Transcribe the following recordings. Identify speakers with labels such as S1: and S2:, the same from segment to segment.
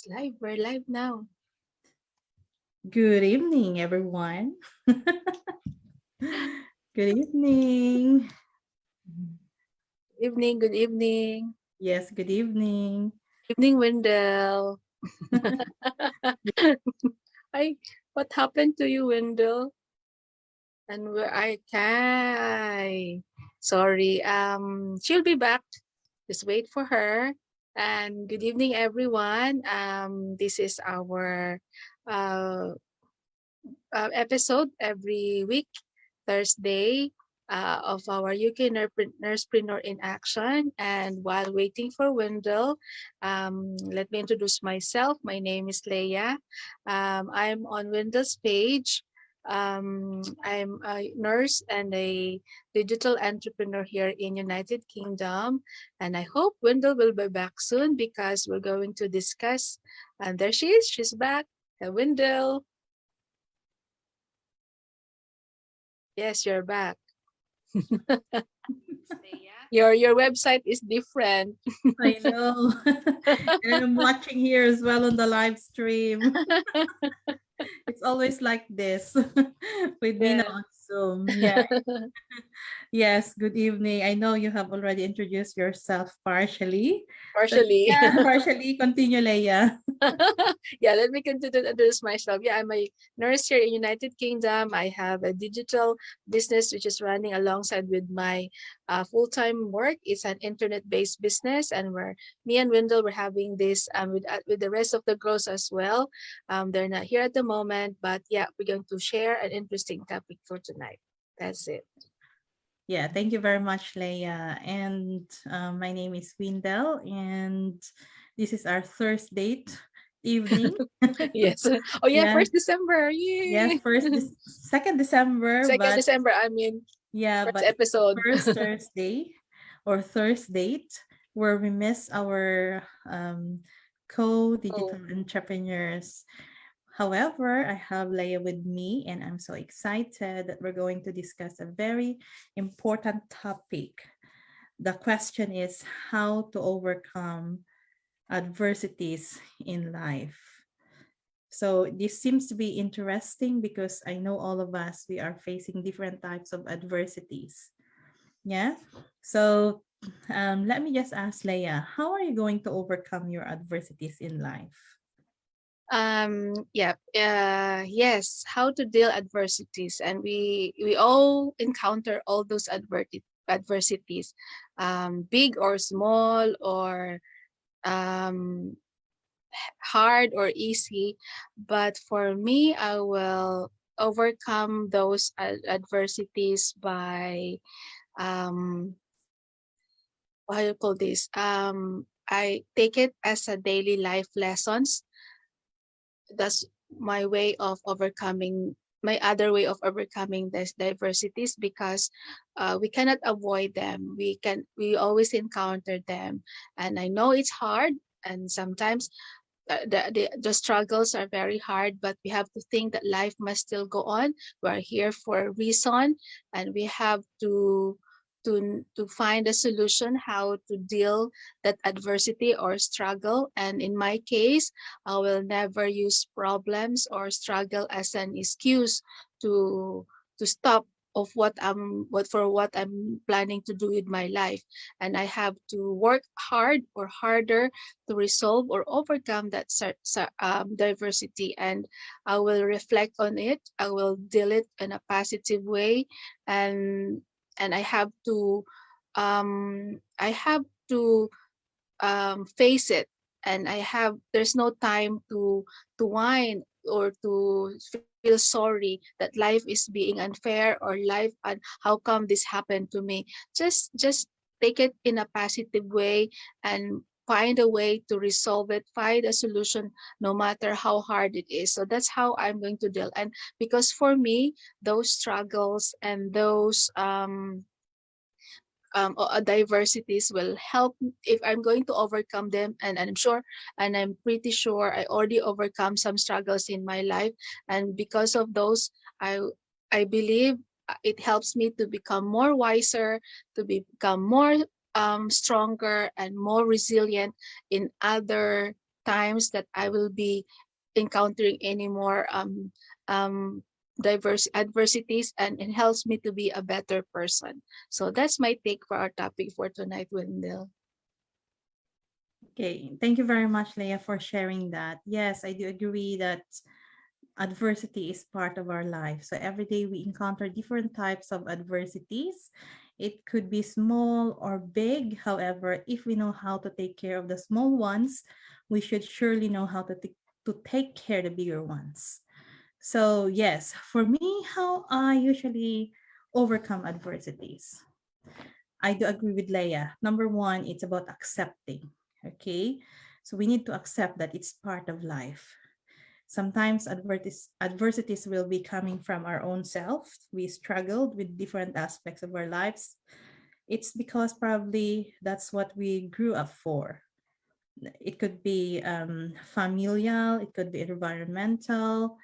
S1: live. We're live now.
S2: Good evening, everyone. Good evening.
S1: Evening, good evening.
S2: Yes, good evening.
S1: Evening, Windel. Hi, what happened to you, Windel? And where I Kai? Sorry. She'll be back. Just wait for her. And good evening, everyone. This is our uh, episode every week, Thursday, of our UK Nursepreneur in Action. And while waiting for Wendell, let me introduce myself. My name is Leia. I'm on Wendell's page. I'm a nurse and a digital entrepreneur here in United Kingdom. And I hope Wendell will be back soon because we're going to discuss. And there she is. She's back. Wendell. Yes, you're back. Your website is different.
S2: I know. And I'm watching here as well on the live stream. It's always like this with me now
S1: Yeah.
S2: on Zoom. Yeah. Yes, good evening. I know you have already introduced yourself partially. But
S1: Partially.
S2: yeah, partially. Continue, Leia.
S1: Yeah, let me continue to introduce myself. Yeah, I'm a nurse here in United Kingdom. I have a digital business which is running alongside with my full-time work. It's an internet-based business, and me and Wendell were having this with the rest of the girls as well. They're not here at the moment, but yeah, we're going to share an interesting topic for tonight. That's it.
S2: Yeah, thank you very much, Leia. And my name is Windel, and this is our Thursday evening.
S1: Yes. Oh yeah,
S2: Yeah,
S1: first December.
S2: yes,
S1: Yay.
S2: first this 2nd December,
S1: Second
S2: but
S1: December, I mean,
S2: yeah,
S1: first
S2: but it's the
S1: episode.
S2: first Thursday or Thursday where we miss our
S1: Oh,
S2: co-digital entrepreneurs. However, I have Leia with me, and I'm so excited that we're going to discuss a very important topic. The question is how to overcome adversities in life. So this seems to be interesting because I know all of us, we are facing different types of adversities. Yeah. So let me just ask Leia, how are you going to overcome your adversities in life?
S1: yeah. Yes. How to deal adversities, and we all encounter all those adversities, big or small, or um hard or easy. But for me, I will overcome those adversities by um what do you call this? I take it as a daily life lessons. That's my way of overcoming my other way of overcoming these diversities, because we cannot avoid them. We always encounter them, and I know it's hard, and sometimes the struggles are very hard, but we have to think that life must still go on. We're here for a reason, and we have to find a solution how to deal that adversity or struggle. And in my case, I will never use problems or struggle as an excuse to stop of what I'm planning to do with my life. And I have to work hard or harder to resolve or overcome that diversity. And I will reflect on it. I will deal it in a positive way, and I have to face it. And there's no time to whine or to feel sorry that life is being unfair, or life and how come this happened to me. Just take it in a positive way, and find a way to resolve it, find a solution, no matter how hard it is. So that's how I'm going to deal. And because for me, those struggles and those diversities will help if I'm going to overcome them. And I'm sure, and I'm pretty sure I already overcome some struggles in my life. And because of those, I believe it helps me to become more wiser, to become more stronger and more resilient in other times that I will be encountering any more um, diverse adversities, and it helps me to be a better person. So that's my take for our topic for tonight, Wendell.
S2: Okay, thank you very much, Leah, for sharing that. Yes, I do agree that adversity is part of our life. So every day we encounter different types of adversities. It could be small or big. However, if we know how to take care of the small ones, we should surely know how to take care of the bigger ones. So yes, for me, how I usually overcome adversities. I do agree with Leia. Number one, it's about accepting. Okay. So we need to accept that it's part of life. Sometimes adversities will be coming from our own self. We struggled with different aspects of our lives. It's because probably that's what we grew up for. It could be familial, it could be environmental,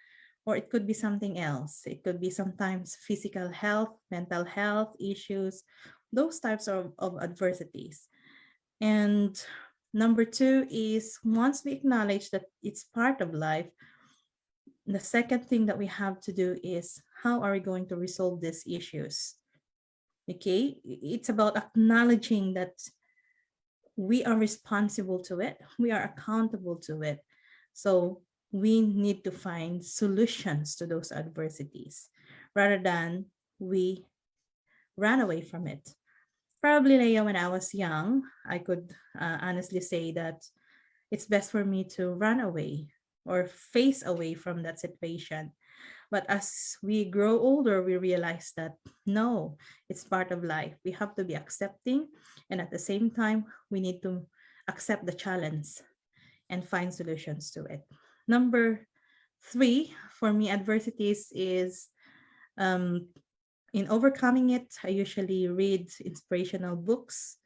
S2: or it could be something else. It could be sometimes physical health, mental health issues, those types of adversities. And number two is once we acknowledge that it's part of life, the second thing that we have to do is how are we going to resolve these issues? Okay, it's about acknowledging that we are responsible to it, we are accountable to it. So we need to find solutions to those adversities rather than we run away from it. Probably, Leia, when I was young, I could honestly say that it's best for me to run away or face away from that situation. But as we grow older, we realize that no, it's part of life. We have to be accepting. And at the same time, we need to accept the challenge and find solutions to it. Number three, for me, adversities is um, in overcoming it, I usually read inspirational books,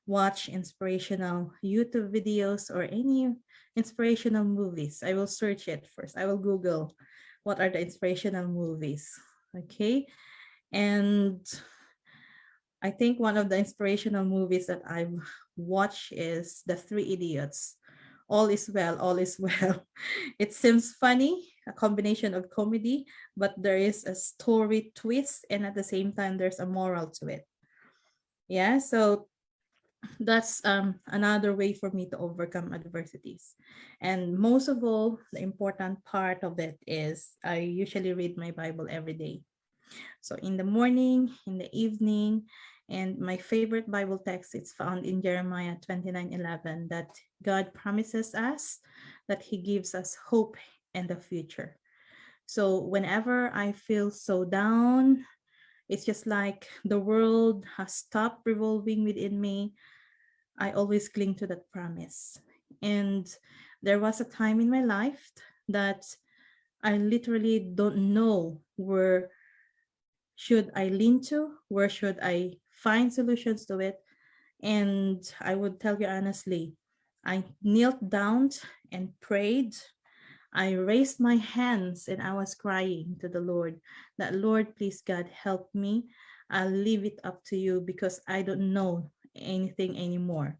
S2: watch inspirational YouTube videos, or any inspirational movies. I will search it first. I will Google what are the inspirational movies. Okay. And I think one of the inspirational movies that I've watched is The Three Idiots. All is well, all is well. It seems funny, a combination of comedy, but there is a story twist, and at the same time, there's a moral to it. Yeah, so that's another way for me to overcome adversities. And most of all, the important part of it is I usually read my Bible every day. So in the morning, in the evening, and my favorite Bible text is found in Jeremiah 29:11 that God promises us that He gives us hope and the future. So whenever I feel so down, it's just like the world has stopped revolving within me. I always cling to that promise. And there was a time in my life that I literally don't know where should I lean to, where should I find solutions to it. And I would tell you honestly, I knelt down and prayed. I raised my hands and I was crying to the Lord that, Lord, please, God, help me. I'll leave it up to you because I don't know anything anymore.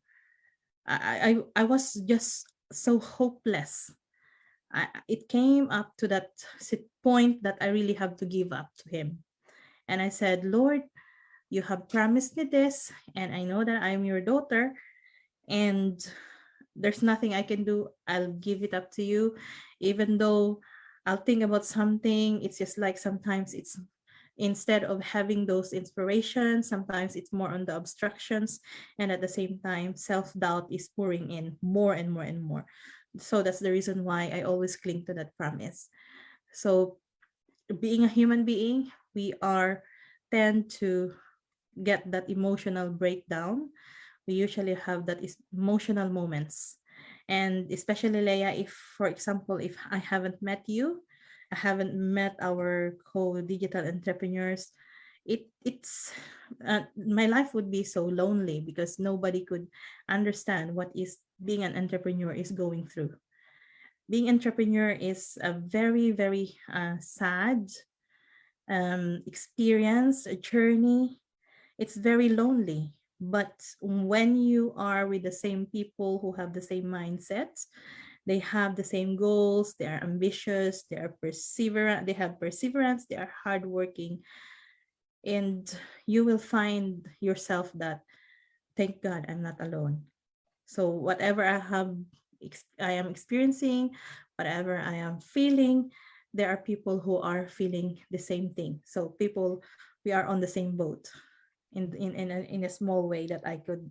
S2: I was just so hopeless. It came up to that point that I really have to give up to Him. And I said, Lord, you have promised me this, and I know that I'm your daughter, and there's nothing I can do. I'll give it up to you. Even though I'll think about something, it's just like sometimes it's instead of having those inspirations, sometimes it's more on the obstructions, and at the same time self-doubt is pouring in more and more and more. So that's the reason why I always cling to that promise. So being a human being, we are tend to get that emotional breakdown. We usually have that emotional moments. And especially, Leia, if, for example, if I haven't met you, I haven't met our co-digital entrepreneurs, it's my life would be so lonely because nobody could understand what is being an entrepreneur is going through. Being entrepreneur is a very, very sad experience, a journey. It's very lonely. But when you are with the same people who have the same mindset, They have the same goals, they are ambitious, they are perseverant, they have perseverance, they are hardworking, and you will find yourself that, thank God I'm not alone. So whatever I am experiencing, whatever I am feeling, there are people who are feeling the same thing. So people, we are on the same boat in a small way that I could,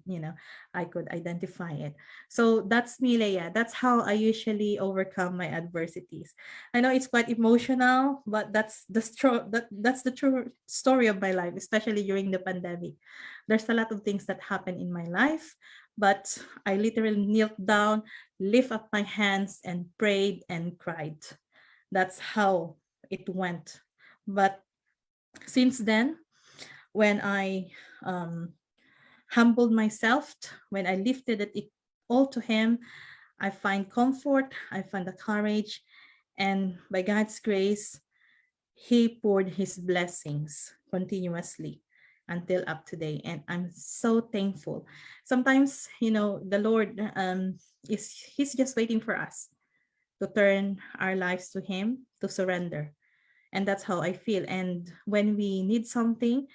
S2: I could identify it. So that's me, Leia. That's how I usually overcome my adversities. I know it's quite emotional, but that's the true story of my life, especially during the pandemic. There's a lot of things that happen in my life, but I literally knelt down, lift up my hands, and prayed and cried. That's how it went. But since then, when I um, humbled myself, when I lifted it all to Him, I find comfort, I find the courage, and by God's grace, He poured His blessings continuously until up to today. And I'm so thankful. Sometimes, the Lord He's just waiting for us to turn our lives to Him, to surrender. And that's how I feel. And when we need something,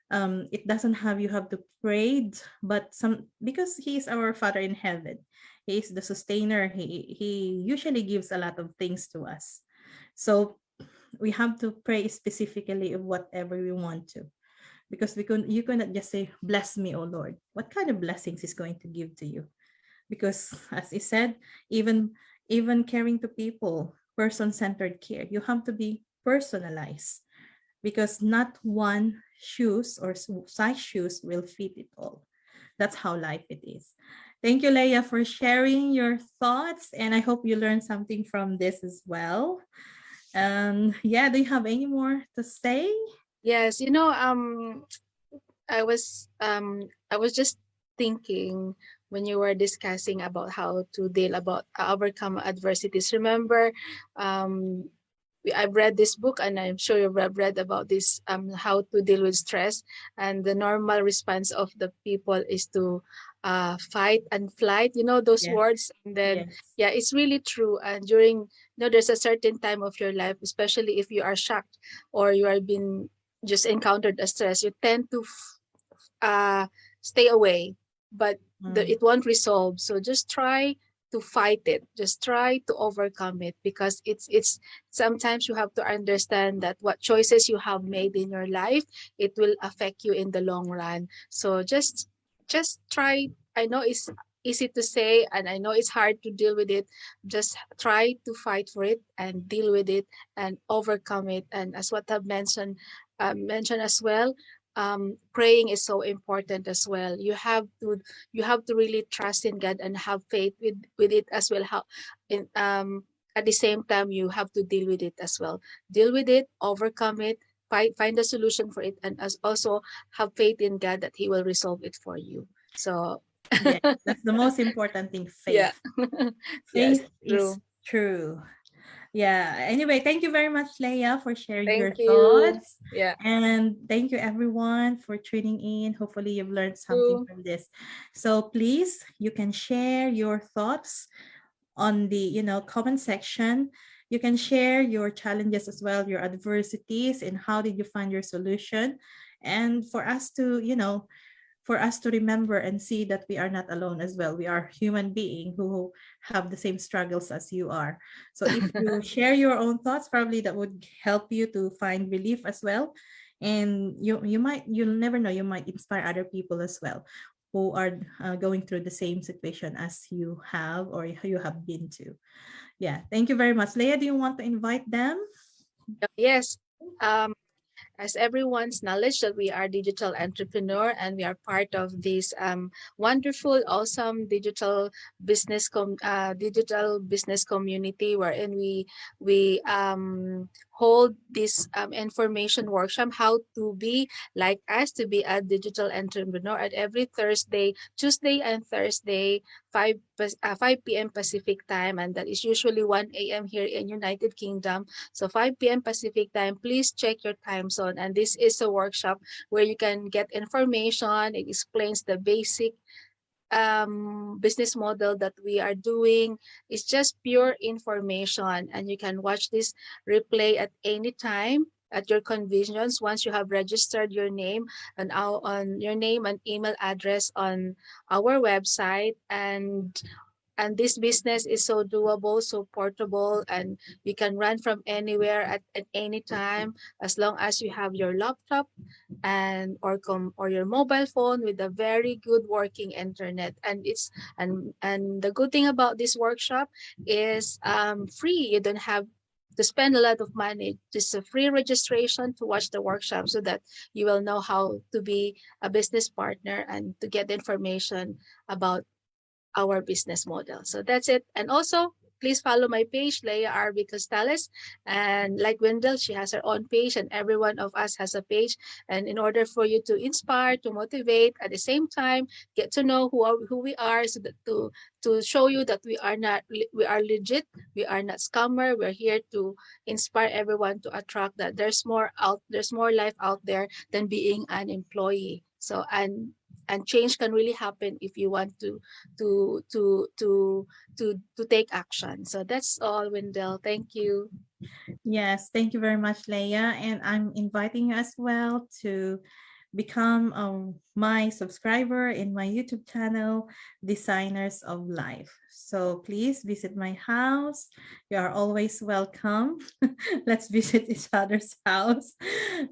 S2: it doesn't have you have to pray, but some, because He is our Father in heaven, He is the sustainer. He usually gives a lot of things to us, so we have to pray specifically of whatever we want to, because you cannot just say, bless me, oh Lord. What kind of blessings is going to give to you? Because as I said, even caring to people, person-centered care, you have to be personalized, because not one shoes or size shoes will fit it all. That's how life it is. Thank you, Leia, for sharing your thoughts, and I hope you learned something from this as well. Yeah, do you have any more to say?
S1: Yes, I was just thinking when you were discussing about how to deal about overcome adversities. Remember, um, I've read this book, and I'm sure you've read about this, how to deal with stress. And the normal response of the people is to fight and flight. You know those
S2: Yes,
S1: words, and then
S2: yes.
S1: yeah, it's really true. And during, there's a certain time of your life, especially if you are shocked or you are being just encountered a stress, you tend to uh, stay away, but
S2: Mm,
S1: it won't resolve. So just try to fight it. Just try to overcome it, because it's sometimes you have to understand that what choices you have made in your life, it will affect you in the long run. So just try. I know it's easy to say, and I know it's hard to deal with it. Just try to fight for it and deal with it and overcome it. And as what I've mentioned as well, praying is so important as well. You have to really trust in God and have faith with it as well. How in At the same time, you have to deal with it as well. Deal with it, overcome it, find a solution for it, and as also have faith in God that He will resolve it for you. So
S2: yes, that's the most important thing,
S1: yeah.
S2: faith.
S1: Yes,
S2: Faith is
S1: true.
S2: true. Yeah. Anyway, thank you very much, Leia, for sharing
S1: Thank
S2: your
S1: you.
S2: thoughts.
S1: Yeah.
S2: And thank you, everyone, for tuning in. Hopefully, you've learned something
S1: True.
S2: from this. So please, you can share your thoughts on the comment section. You can share your challenges as well, your adversities, and how did you find your solution. And for us to remember and see that we are not alone as well. We are human beings who have the same struggles as you are. So if you share your own thoughts, probably that would help you to find relief as well. And you'll never know, you might inspire other people as well who are going through the same situation as you have or you have been to. Yeah, thank you very much. Leah, do you want to invite them?
S1: Yes. Um, as everyone's knowledge that we are digital entrepreneur, and we are part of this wonderful, awesome digital business community, wherein we hold this information workshop, how to be like us, to be a digital entrepreneur, at every Tuesday and Thursday, 5 p.m. Pacific time, and that is usually 1 a.m. here in United Kingdom. So 5 p.m. Pacific time, please check your time zone. And this is a workshop where you can get information. It explains the basic business model that we are doing is just pure information, and you can watch this replay at any time at your convenience once you have registered your name and on your name and email address on our website. And this business is so doable, so portable, and you can run from anywhere at any time, as long as you have your laptop or your mobile phone with a very good working internet. And the good thing about this workshop is free. You don't have to spend a lot of money. Just a free registration to watch the workshop, so that you will know how to be a business partner and to get information about our business model. So that's it. And also, please follow my page, Leia RB Costales. And like Windel, she has her own page, and every one of us has a page. And in order for you to inspire, to motivate, at the same time, get to know who we are, so that to show you that we are legit, we are not scammer. We're here to inspire everyone, to attract that there's more life out there than being an employee. So and change can really happen if you want to to to to take action. So that's all, Wendell. Thank you.
S2: Yes, thank you very much, Leia. And I'm inviting you as well to become my subscriber in my YouTube channel, Designers of Life. So please visit my house. You are always welcome. Let's visit each other's house.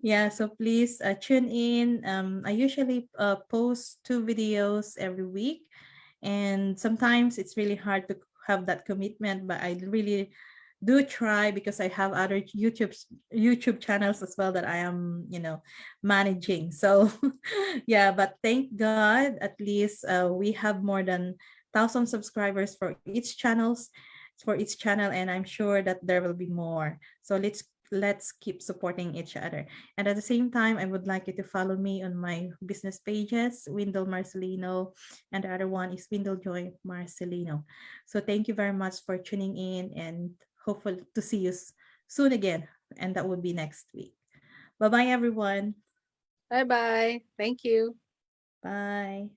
S2: Yeah, so please tune in. I usually post 2 videos every week. And sometimes it's really hard to have that commitment, but I really do try because I have other YouTube channels as well that I am, managing. So yeah, but thank God at least we have more than 1,000 subscribers for each channel, and I'm sure that there will be more. So let's keep supporting each other. And at the same time, I would like you to follow me on my business pages, Windel Marcelino, and the other one is Windel Joy Marcelino. So thank you very much for tuning in, and hopeful to see you soon again. And that would be next week. Bye bye, everyone.
S1: Bye bye. Thank you.
S2: Bye.